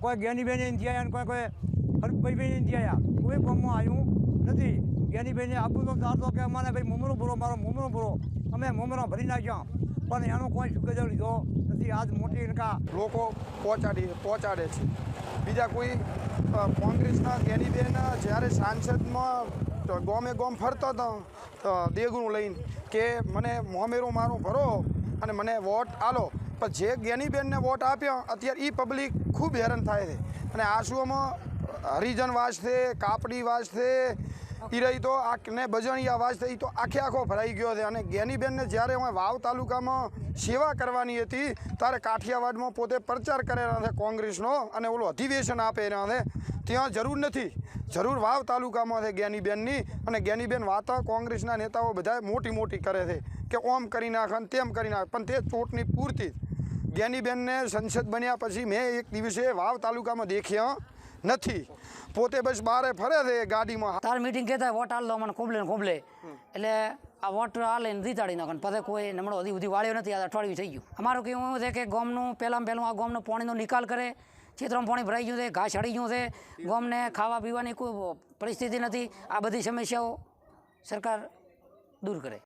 કોઈ જ્ઞાનીબેન નથી આવ્યા, કોઈ હરભાઈબેન નથી આવ્યા, કોઈ ગામમાં આવ્યું નથી. જ્ઞાનીબેને આપવું તો ચાલતો કે અમારે ભાઈ મુમરો ભરો, મારો મુમરો ભરો, અમે મુમરો ભરી નાખ્યા, પણ એનો કોઈ સુકેજો લીધો નથી. આજ મોટી લોકો પહોંચાડે છે. બીજા કોઈ કોંગ્રેસના જ્ઞાનીબેન જ્યારે સાંસદમાં ગામે ગામ ફરતા હતા દેગણું લઈને કે મને મોમેરો મારો ભરો અને મને વોટ આલો, પણ જે જ્ઞાનીબેનને વોટ આપ્યા અત્યારે એ પબ્લિક ખૂબ હેરાન થાય છે. અને આંસુઓમાં હરિજન વાસ છે, કાપડી વાસ છે, એ રહી તો ને બજણિયા વાસ થઈ તો આખો ભરાઈ ગયો છે. અને જ્ઞાનીબેનને જ્યારે અમે વાવ તાલુકામાં સેવા કરવાની હતી ત્યારે કાઠિયાવાડમાં પોતે પ્રચાર કરેલા છે કોંગ્રેસનો અને ઓલો અધિવેશન આપે રહ્યા છે. ત્યાં જરૂર નથી, જરૂર વાવ તાલુકામાં છે જ્ઞાનીબેનની. અને જ્ઞાનીબેન વાતો કોંગ્રેસના નેતાઓ બધા મોટી કરે છે કે ઓમ કરી નાખે અને તેમ કરી નાખે, પણ તે ચોટની પૂરતી. જ્ઞાનીબેનને સંસદ બન્યા પછી મેં એક દિવસે વાવ તાલુકામાં દેખ્યા નથી. પોતે બસ બારે ફરે છે ગાડીમાં. તાર મીટિંગ કહેતા વોટ હાલ લો મને ખોબલે એટલે આ વોટ હાલે ને રીતાડી નાખો. પછી કોઈ નમળો સુધી વાળ્યો નથી. આ અઠવાડિયું થઈ ગયું. અમારું કેવું છે કે ગામનું પહેલું આ ગામનો પાણીનો નિકાલ કરે. ખેતરમાં પાણી ભરાઈ ગયું છે, ઘાસ ચડી ગયું છે, ગામને ખાવા પીવાની કોઈ પરિસ્થિતિ નથી. આ બધી સમસ્યાઓ સરકાર દૂર કરે.